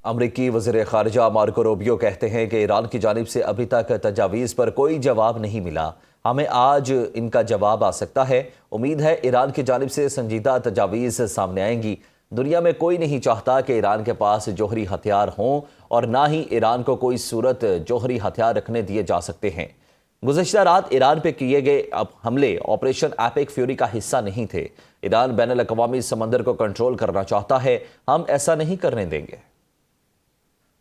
امریکی وزیر خارجہ مارکو روبیو کہتے ہیں کہ ایران کی جانب سے ابھی تک تجاویز پر کوئی جواب نہیں ملا۔ ہمیں آج ان کا جواب آ سکتا ہے۔ امید ہے ایران کی جانب سے سنجیدہ تجاویز سامنے آئیں گی۔ دنیا میں کوئی نہیں چاہتا کہ ایران کے پاس جوہری ہتھیار ہوں اور نہ ہی ایران کو کوئی صورت جوہری ہتھیار رکھنے دیے جا سکتے ہیں۔ گزشتہ رات ایران پہ کیے گئے حملے آپریشن ایپک فیوری کا حصہ نہیں تھے۔ ایران بین الاقوامی سمندر کو کنٹرول کرنا چاہتا ہے، ہم ایسا نہیں کرنے دیں گے۔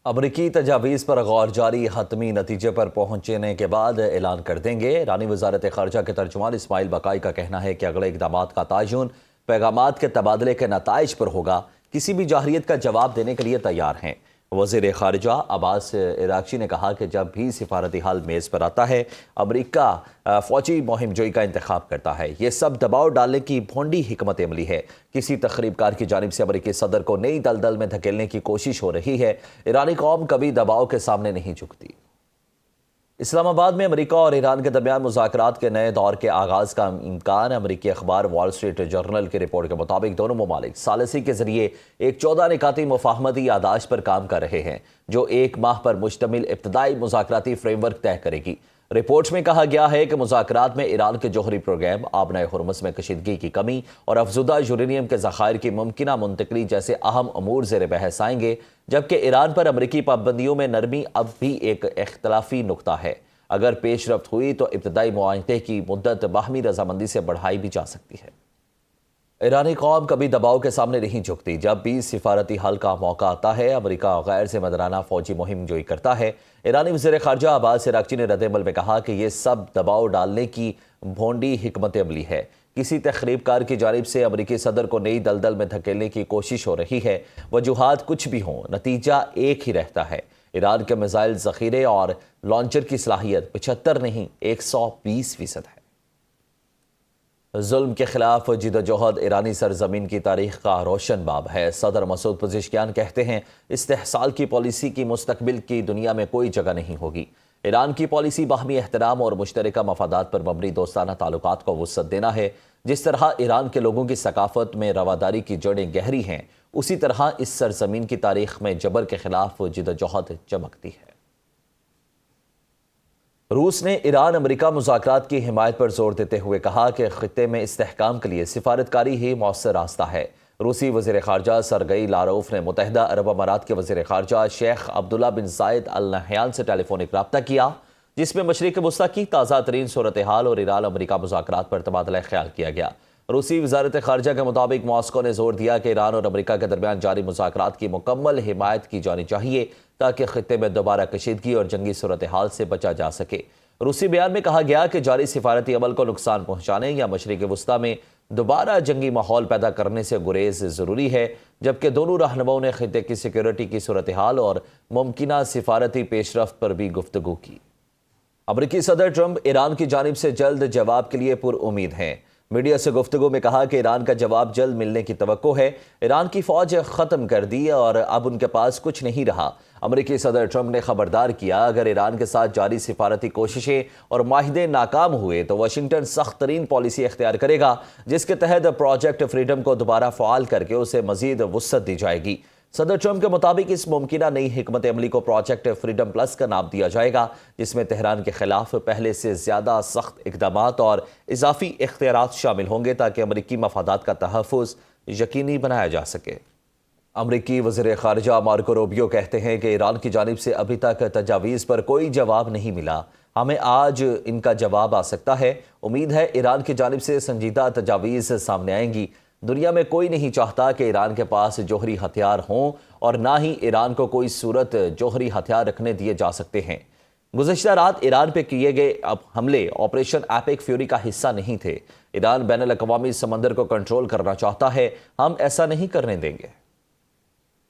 امریکی تجاویز پر غور جاری، حتمی نتیجے پر پہنچنے کے بعد اعلان کر دیں گے۔ ایرانی وزارت خارجہ کے ترجمان اسماعیل بقائی کا کہنا ہے کہ اگلے اقدامات کا تعین پیغامات کے تبادلے کے نتائج پر ہوگا۔ کسی بھی جارحیت کا جواب دینے کے لیے تیار ہیں۔ وزیر خارجہ عباس عراقچی نے کہا کہ جب بھی سفارتی حال میز پر آتا ہے، امریکہ فوجی مہم جوئی کا انتخاب کرتا ہے۔ یہ سب دباؤ ڈالنے کی بھونڈی حکمت عملی ہے۔ کسی تخریب کار کی جانب سے امریکی صدر کو نئی دلدل میں دھکیلنے کی کوشش ہو رہی ہے۔ ایرانی قوم کبھی دباؤ کے سامنے نہیں جھکتی۔ اسلام آباد میں امریکہ اور ایران کے درمیان مذاکرات کے نئے دور کے آغاز کا امکان۔ امریکی اخبار وال اسٹریٹ جرنل کی رپورٹ کے مطابق دونوں ممالک ثالثی کے ذریعے ایک 14 نکاتی مفاہمتی یادداشت پر کام کر رہے ہیں، جو 1 ماہ پر مشتمل ابتدائی مذاکراتی فریم ورک طے کرے گی۔ رپورٹ میں کہا گیا ہے کہ مذاکرات میں ایران کے جوہری پروگرام، آبنائے ہرمز میں کشیدگی کی کمی اور افزودہ یورینیم کے ذخائر کی ممکنہ منتقلی جیسے اہم امور زیر بحث آئیں گے، جبکہ ایران پر امریکی پابندیوں میں نرمی اب بھی ایک اختلافی نقطہ ہے۔ اگر پیش رفت ہوئی تو ابتدائی معاہدے کی مدت باہمی رضامندی سے بڑھائی بھی جا سکتی ہے۔ ایرانی قوم کبھی دباؤ کے سامنے نہیں جھکتی۔ جب بھی سفارتی حل کا موقع آتا ہے، امریکہ غیر ذمہ دارانہ فوجی مہم جوئی کرتا ہے۔ ایرانی وزیر خارجہ عباس عراقچی نے رد عمل میں کہا کہ یہ سب دباؤ ڈالنے کی بھونڈی حکمت عملی ہے۔ کسی تخریب کار کی جانب سے امریکی صدر کو نئی دلدل میں دھکیلنے کی کوشش ہو رہی ہے۔ وجوہات کچھ بھی ہوں، نتیجہ ایک ہی رہتا ہے۔ ایران کے میزائل ذخیرے اور لانچر کی صلاحیت 75 نہیں 120% ہے۔ ظلم کے خلاف جدوجہد ایرانی سرزمین کی تاریخ کا روشن باب ہے۔ صدر مسعود پزشکیان کہتے ہیں، استحصال کی پالیسی کی مستقبل کی دنیا میں کوئی جگہ نہیں ہوگی۔ ایران کی پالیسی باہمی احترام اور مشترکہ مفادات پر مبنی دوستانہ تعلقات کو وسعت دینا ہے۔ جس طرح ایران کے لوگوں کی ثقافت میں رواداری کی جڑیں گہری ہیں، اسی طرح اس سرزمین کی تاریخ میں جبر کے خلاف جدوجہد چمکتی ہے۔ روس نے ایران امریکہ مذاکرات کی حمایت پر زور دیتے ہوئے کہا کہ خطے میں استحکام کے لیے سفارتکاری ہی مؤثر راستہ ہے۔ روسی وزیر خارجہ سرگئی لاروف نے متحدہ عرب امارات کے وزیر خارجہ شیخ عبداللہ بن زائد ال نہیان سے ٹیلی فونک رابطہ کیا، جس میں مشرق وسطیٰ کی تازہ ترین صورتحال اور ایران امریکہ مذاکرات پر تبادلہ خیال کیا گیا۔ روسی وزارت خارجہ کے مطابق ماسکو نے زور دیا کہ ایران اور امریکہ کے درمیان جاری مذاکرات کی مکمل حمایت کی جانی چاہیے تاکہ خطے میں دوبارہ کشیدگی اور جنگی صورتحال سے بچا جا سکے۔ روسی بیان میں کہا گیا کہ جاری سفارتی عمل کو نقصان پہنچانے یا مشرق وسطیٰ میں دوبارہ جنگی ماحول پیدا کرنے سے گریز ضروری ہے، جبکہ دونوں رہنماؤں نے خطے کی سیکیورٹی کی صورتحال اور ممکنہ سفارتی پیش رفت پر بھی گفتگو کی۔ امریکی صدر ٹرمپ ایران کی جانب سے جلد جواب کے لیے پر امید ہیں۔ میڈیا سے گفتگو میں کہا کہ ایران کا جواب جلد ملنے کی توقع ہے۔ ایران کی فوج ختم کر دی اور اب ان کے پاس کچھ نہیں رہا۔ امریکی صدر ٹرمپ نے خبردار کیا، اگر ایران کے ساتھ جاری سفارتی کوششیں اور معاہدے ناکام ہوئے تو واشنگٹن سخت ترین پالیسی اختیار کرے گا، جس کے تحت پروجیکٹ فریڈم کو دوبارہ فعال کر کے اسے مزید وسعت دی جائے گی۔ صدر ٹرمپ کے مطابق اس ممکنہ نئی حکمت عملی کو پروجیکٹ فریڈم پلس کا نام دیا جائے گا، جس میں تہران کے خلاف پہلے سے زیادہ سخت اقدامات اور اضافی اختیارات شامل ہوں گے تاکہ امریکی مفادات کا تحفظ یقینی بنایا جا سکے۔ امریکی وزیر خارجہ مارکو روبیو کہتے ہیں کہ ایران کی جانب سے ابھی تک تجاویز پر کوئی جواب نہیں ملا۔ ہمیں آج ان کا جواب آ سکتا ہے۔ امید ہے ایران کی جانب سے سنجیدہ تجاویز سامنے آئیں گی۔ دنیا میں کوئی نہیں چاہتا کہ ایران کے پاس جوہری ہتھیار ہوں اور نہ ہی ایران کو کوئی صورت جوہری ہتھیار رکھنے دیے جا سکتے ہیں۔ گزشتہ رات ایران پہ کیے گئے حملے آپریشن ایپک فیوری کا حصہ نہیں تھے۔ ایران بین الاقوامی سمندر کو کنٹرول کرنا چاہتا ہے، ہم ایسا نہیں کرنے دیں گے۔